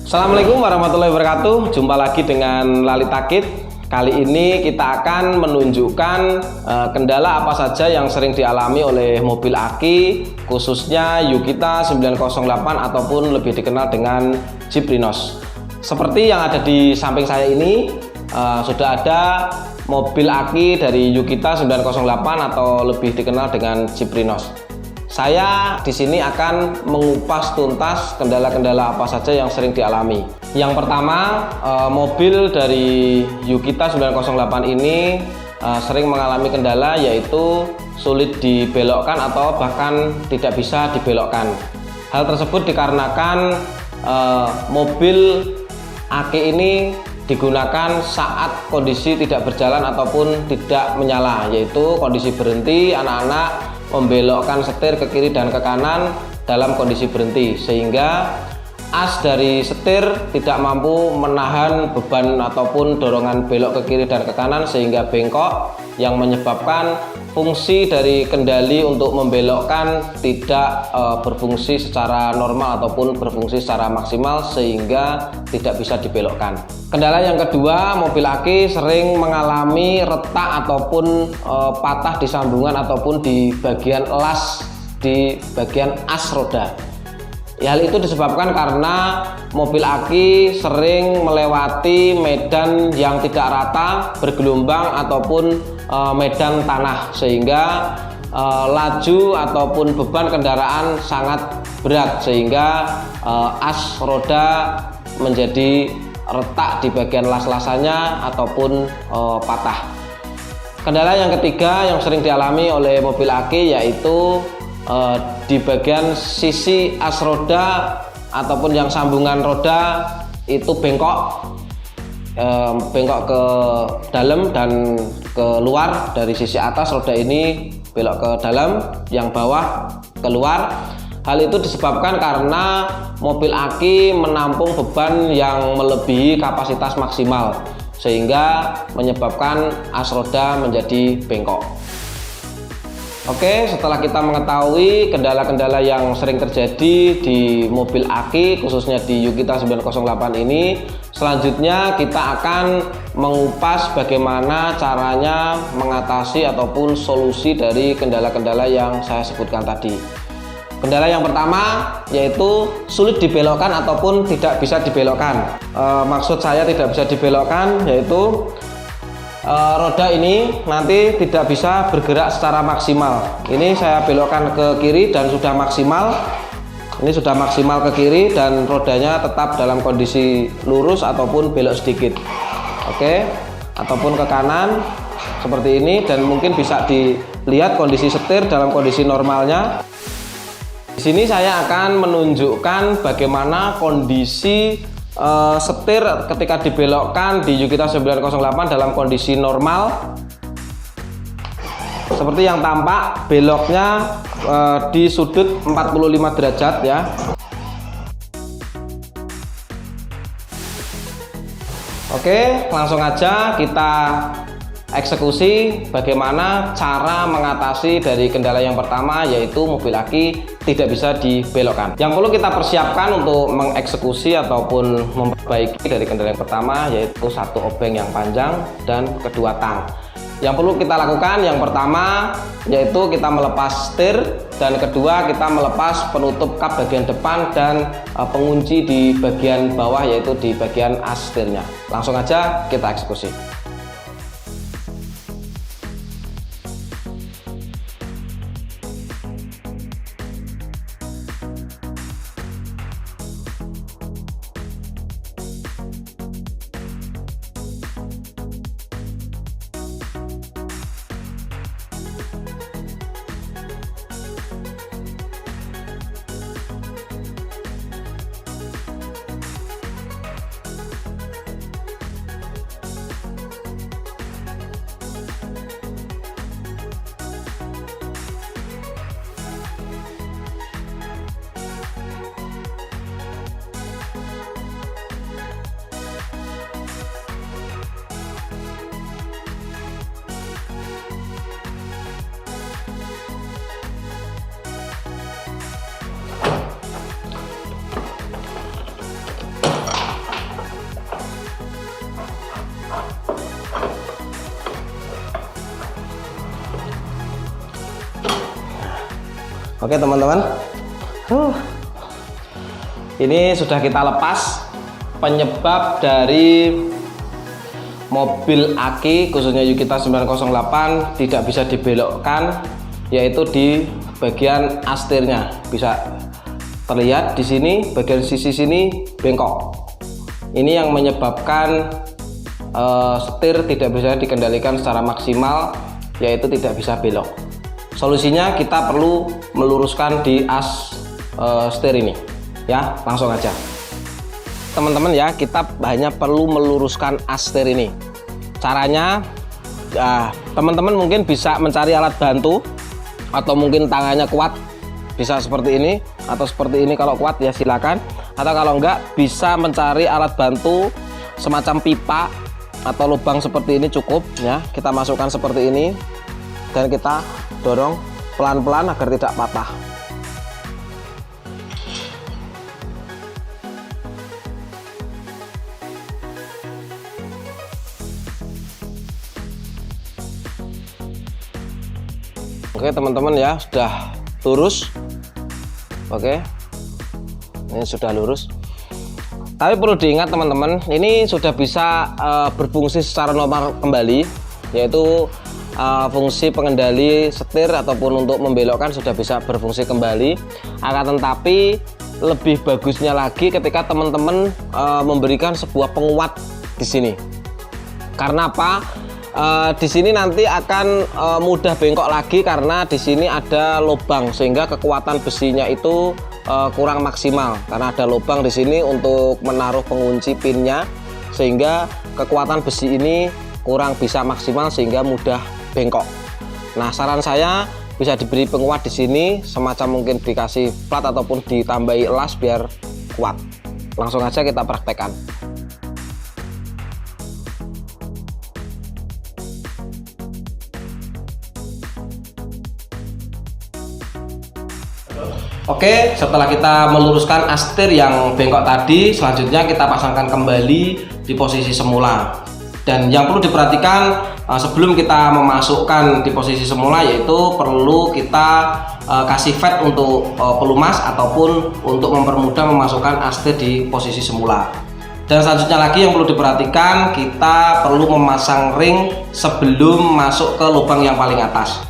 Assalamualaikum warahmatullahi wabarakatuh. Jumpa lagi dengan Lalita Kit. Kali ini kita akan menunjukkan kendala apa saja yang sering dialami oleh mobil aki, khususnya Yukita 908 ataupun lebih dikenal dengan Jeep Rhinos. Seperti yang ada di samping saya ini, sudah ada mobil aki dari Yukita 908 atau lebih dikenal dengan Jeep Rhinos. Saya di sini akan mengupas tuntas kendala-kendala apa saja yang sering dialami. Yang pertama, mobil dari Yukita 908 ini sering mengalami kendala, yaitu sulit dibelokkan atau bahkan tidak bisa dibelokkan. Hal tersebut dikarenakan mobil aki ini digunakan saat kondisi tidak berjalan ataupun tidak menyala, yaitu kondisi berhenti, anak-anak membelokkan setir ke kiri dan ke kanan dalam kondisi berhenti, sehingga as dari setir tidak mampu menahan beban ataupun dorongan belok ke kiri dan ke kanan sehingga bengkok, yang menyebabkan fungsi dari kendali untuk membelokkan tidak berfungsi secara normal ataupun berfungsi secara maksimal sehingga tidak bisa dibelokkan. Kendala yang kedua, mobil aki sering mengalami retak ataupun patah di sambungan ataupun di bagian las di bagian as roda. Hal itu disebabkan karena mobil aki sering melewati medan yang tidak rata, bergelombang ataupun medan tanah, sehingga laju ataupun beban kendaraan sangat berat sehingga as roda menjadi retak di bagian las-lasannya ataupun patah. Kendala yang ketiga yang sering dialami oleh mobil aki yaitu di bagian sisi as roda ataupun yang sambungan roda itu bengkok ke dalam dan ke luar. Dari sisi atas roda ini belok ke dalam, yang bawah keluar. Hal itu disebabkan karena mobil aki menampung beban yang melebihi kapasitas maksimal sehingga menyebabkan as roda menjadi bengkok. Oke, setelah kita mengetahui kendala-kendala yang sering terjadi di mobil aki, khususnya di Yukita 908 ini, selanjutnya kita akan mengupas bagaimana caranya mengatasi ataupun solusi dari kendala-kendala yang saya sebutkan tadi. Kendala yang pertama yaitu sulit dibelokkan ataupun tidak bisa dibelokkan. Maksud saya tidak bisa dibelokkan yaitu roda ini nanti tidak bisa bergerak secara maksimal. Ini saya belokkan ke kiri dan sudah maksimal. Ini sudah maksimal ke kiri dan rodanya tetap dalam kondisi lurus ataupun belok sedikit. Oke, ataupun ke kanan seperti ini, dan mungkin bisa dilihat kondisi setir dalam kondisi normalnya. Di sini saya akan menunjukkan bagaimana kondisi setir ketika dibelokkan di Yukita 908 dalam kondisi normal. Seperti yang tampak, beloknya di sudut 45 derajat ya. Oke, langsung aja kita eksekusi bagaimana cara mengatasi dari kendala yang pertama, yaitu mobil aki tidak bisa dibelokkan. Yang perlu kita persiapkan untuk mengeksekusi ataupun memperbaiki dari kendala yang pertama yaitu satu obeng yang panjang dan kedua tang. Yang perlu kita lakukan yang pertama yaitu kita melepas setir, dan kedua kita melepas penutup kap bagian depan dan pengunci di bagian bawah yaitu di bagian as setirnya. Langsung aja kita eksekusi. Oke teman-teman, ini sudah kita lepas. Penyebab dari mobil aki khususnya Yukita 908 tidak bisa dibelokkan yaitu di bagian astirnya. Bisa terlihat di sini bagian sisi sini bengkok. Ini yang menyebabkan setir tidak bisa dikendalikan secara maksimal, yaitu tidak bisa belok. Solusinya kita perlu meluruskan di as setir ini ya, langsung aja teman-teman ya. Kita hanya perlu meluruskan as setir ini. Caranya teman-teman mungkin bisa mencari alat bantu, atau mungkin tangannya kuat bisa seperti ini, atau seperti ini. Kalau kuat ya silakan, atau kalau enggak bisa mencari alat bantu semacam pipa atau lubang seperti ini cukup ya. Kita masukkan seperti ini dan kita dorong pelan-pelan agar tidak patah. Oke teman-teman ya, sudah lurus. Oke, ini sudah lurus. Tapi perlu diingat teman-teman, ini sudah bisa berfungsi secara normal kembali, yaitu fungsi pengendali setir ataupun untuk membelokkan sudah bisa berfungsi kembali. Akan tetapi lebih bagusnya lagi ketika teman-teman memberikan sebuah penguat di sini. Karena apa? Di sini nanti akan mudah bengkok lagi karena di sini ada lubang, sehingga kekuatan besinya itu kurang maksimal karena ada lubang di sini untuk menaruh pengunci pinnya, sehingga kekuatan besi ini kurang bisa maksimal sehingga mudah bengkok. Nah, saran saya bisa diberi penguat di sini, semacam mungkin dikasih plat ataupun ditambahi elas biar kuat. Langsung aja kita praktekkan. Oke, setelah kita meluruskan as setir yang bengkok tadi, selanjutnya kita pasangkan kembali di posisi semula. Dan yang perlu diperhatikan sebelum kita memasukkan di posisi semula, yaitu perlu kita kasih fat untuk pelumas ataupun untuk mempermudah memasukkan as setir di posisi semula. Dan selanjutnya lagi yang perlu diperhatikan, kita perlu memasang ring sebelum masuk ke lubang yang paling atas.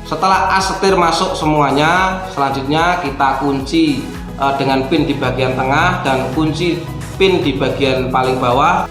Setelah as setir masuk semuanya, selanjutnya kita kunci dengan pin di bagian tengah dan kunci pin di bagian paling bawah.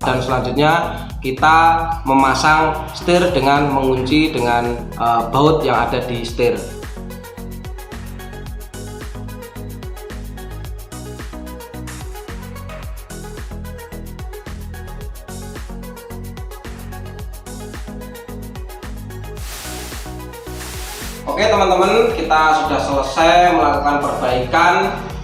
Dan selanjutnya kita memasang setir dengan mengunci dengan baut yang ada di setir. Oke teman-teman, kita sudah selesai melakukan perbaikan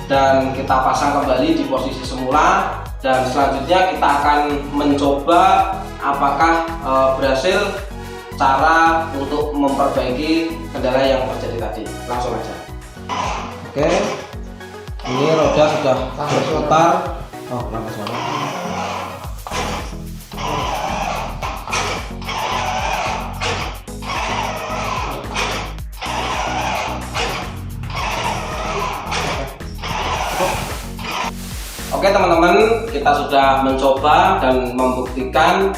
dan kita pasang kembali di posisi semula. Dan selanjutnya kita akan mencoba apakah berhasil cara untuk memperbaiki kendala yang terjadi tadi. Langsung aja. Oke, ini roda sudah berputar. Oh, lambat banget. Oke teman-teman, kita sudah mencoba dan membuktikan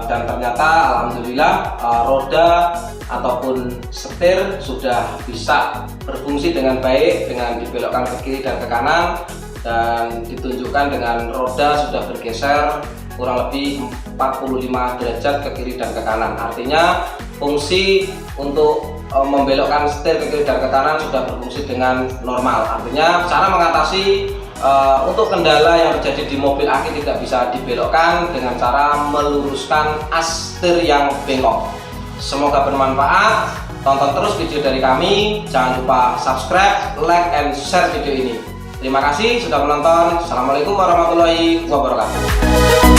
dan ternyata alhamdulillah roda ataupun setir sudah bisa berfungsi dengan baik dengan dibelokkan ke kiri dan ke kanan, dan ditunjukkan dengan roda sudah bergeser kurang lebih 45 derajat ke kiri dan ke kanan. Artinya fungsi untuk membelokkan setir ke kiri dan ke kanan sudah berfungsi dengan normal. Artinya cara mengatasi untuk kendala yang terjadi di mobil aki tidak bisa dibelokkan dengan cara meluruskan as setir yang bengkok. Semoga bermanfaat. Tonton terus video dari kami. Jangan lupa subscribe, like, and share video ini. Terima kasih sudah menonton. Assalamualaikum warahmatullahi wabarakatuh.